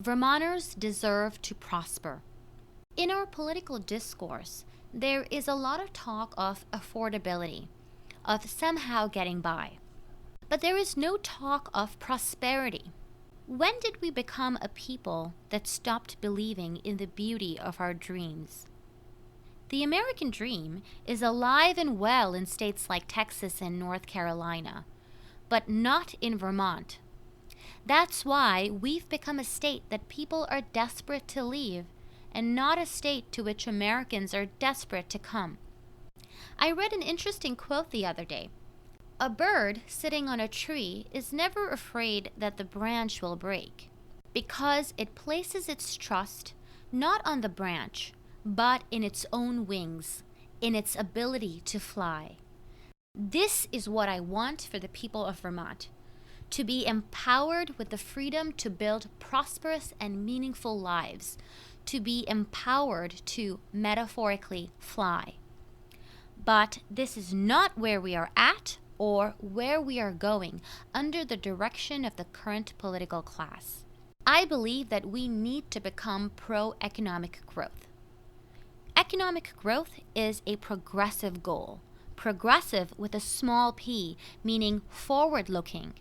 Vermonters deserve to prosper. In our political discourse, there is a lot of talk of affordability, of somehow getting by. But there is no talk of prosperity. When did we become a people that stopped believing in the beauty of our dreams? The American dream is alive and well in states like Texas and North Carolina, but not in Vermont. That's why we've become a state that people are desperate to leave, and not a state to which Americans are desperate to come. I read an interesting quote the other day. A bird sitting on a tree is never afraid that the branch will break, because it places its trust not on the branch, but in its own wings, in its ability to fly. This is what I want for the people of Vermont, to be empowered with the freedom to build prosperous and meaningful lives, to be empowered to metaphorically fly. But this is not where we are at or where we are going under the direction of the current political class. I believe that we need to become pro-economic growth. Economic growth is a progressive goal, progressive with a small p, meaning forward-looking.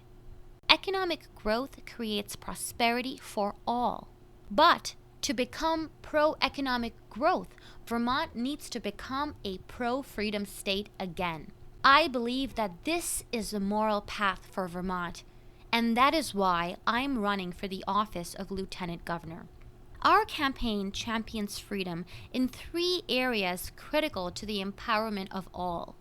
Economic growth creates prosperity for all. But to become pro-economic growth, Vermont needs to become a pro-freedom state again. I believe that this is the moral path for Vermont, and that is why I'm running for the office of Lieutenant Governor. Our campaign champions freedom in 3 areas critical to the empowerment of all: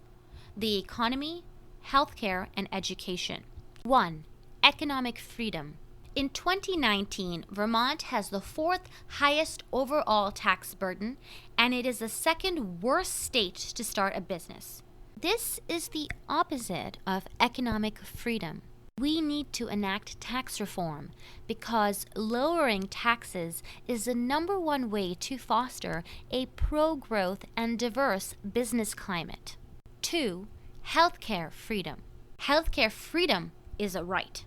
the economy, healthcare, and education. 1. Economic freedom. In 2019, Vermont has the 4th highest overall tax burden, and it is the 2nd worst state to start a business. This is the opposite of economic freedom. We need to enact tax reform because lowering taxes is the number one way to foster a pro-growth and diverse business climate. 2. Healthcare freedom. Healthcare freedom is a right.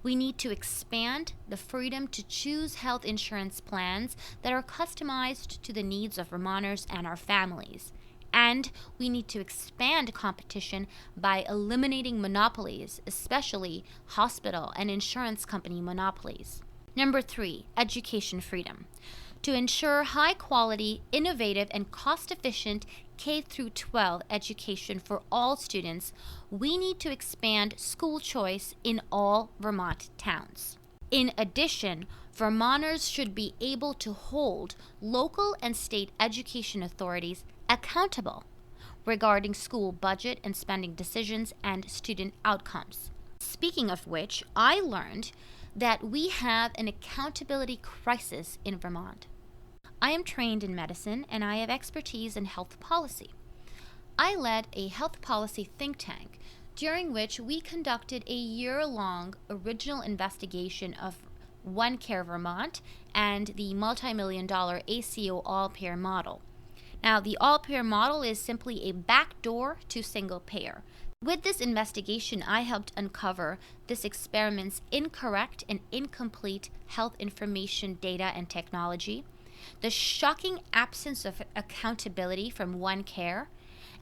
We need to expand the freedom to choose health insurance plans that are customized to the needs of Vermonters and our families. And we need to expand competition by eliminating monopolies, especially hospital and insurance company monopolies. Number 3, education freedom. To ensure high-quality, innovative, and cost-efficient K-12 education for all students, we need to expand school choice in all Vermont towns. In addition, Vermonters should be able to hold local and state education authorities accountable regarding school budget and spending decisions and student outcomes. Speaking of which, I learned that we have an accountability crisis in Vermont. I am trained in medicine and I have expertise in health policy. I led a health policy think tank during which we conducted a year-long original investigation of OneCare Vermont and the multi-million-dollar ACO all-payer model. Now, the all-payer model is simply a backdoor to single-payer. With this investigation, I helped uncover this experiment's incorrect and incomplete health information data and technology, the shocking absence of accountability from OneCare,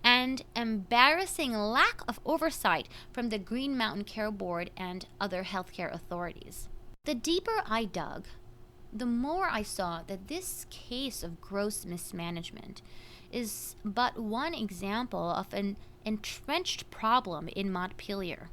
and embarrassing lack of oversight from the Green Mountain Care Board and other healthcare authorities. The deeper I dug, the more I saw that this case of gross mismanagement is but one example of an entrenched problem in Montpelier.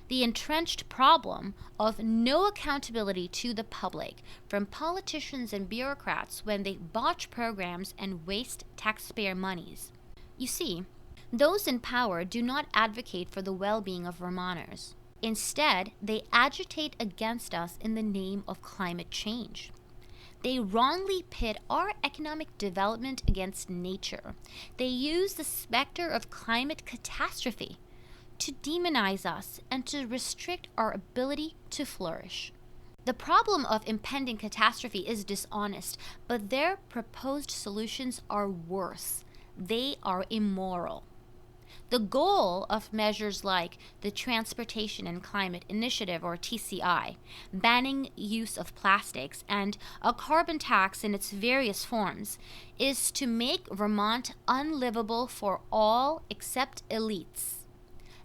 The entrenched problem of no accountability to the public from politicians and bureaucrats when they botch programs and waste taxpayer monies. You see, those in power do not advocate for the well-being of Vermonters. Instead, they agitate against us in the name of climate change. They wrongly pit our economic development against nature. They use the specter of climate catastrophe to demonize us and to restrict our ability to flourish. The problem of impending catastrophe is dishonest, but their proposed solutions are worse. They are immoral. The goal of measures like the Transportation and Climate Initiative, or TCI, banning use of plastics, and a carbon tax in its various forms, is to make Vermont unlivable for all except elites.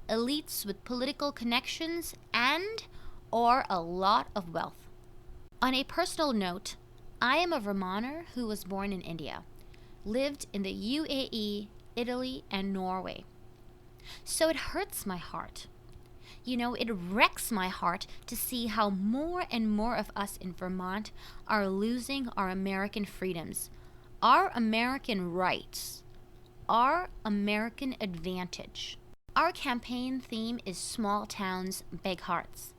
Elites with political connections and or a lot of wealth. On a personal note, I am a Vermonter who was born in India, lived in the UAE, Italy, and Norway. So it hurts my heart. It wrecks my heart to see how more and more of us in Vermont are losing our American freedoms, our American rights, our American advantage. Our campaign theme is Small Towns, Big Hearts.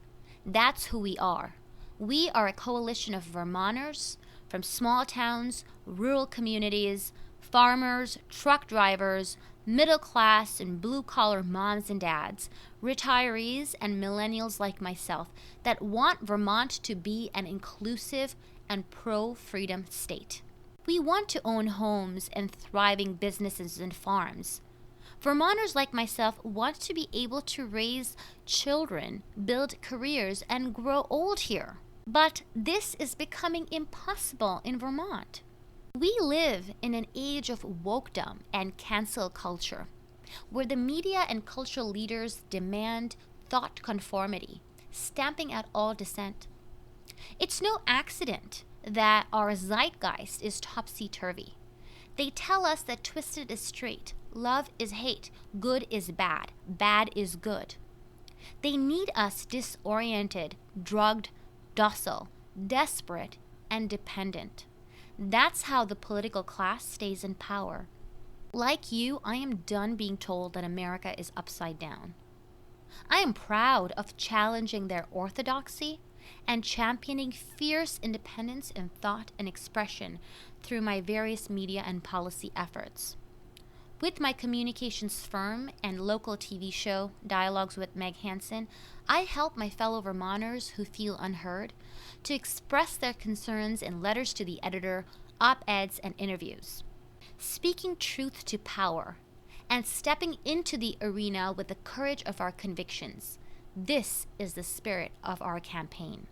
That's who we are. We are a coalition of Vermonters from small towns, rural communities, farmers, truck drivers, middle class and blue collar moms and dads, retirees, and millennials like myself that want Vermont to be an inclusive and pro freedom state. We want to own homes and thriving businesses and farms. Vermonters like myself want to be able to raise children, build careers, and grow old here. But this is becoming impossible in Vermont. We live in an age of wokedom and cancel culture, where the media and cultural leaders demand thought conformity, stamping out all dissent. It's no accident that our zeitgeist is topsy-turvy. They tell us that twisted is straight, love is hate, good is bad, bad is good. They need us disoriented, drugged, docile, desperate, and dependent. That's how the political class stays in power. Like you, I am done being told that America is upside down. I am proud of challenging their orthodoxy and championing fierce independence in thought and expression through my various media and policy efforts. With my communications firm and local TV show, Dialogues with Meg Hansen, I help my fellow Vermonters who feel unheard to express their concerns in letters to the editor, op-eds, and interviews. Speaking truth to power and stepping into the arena with the courage of our convictions. This is the spirit of our campaign.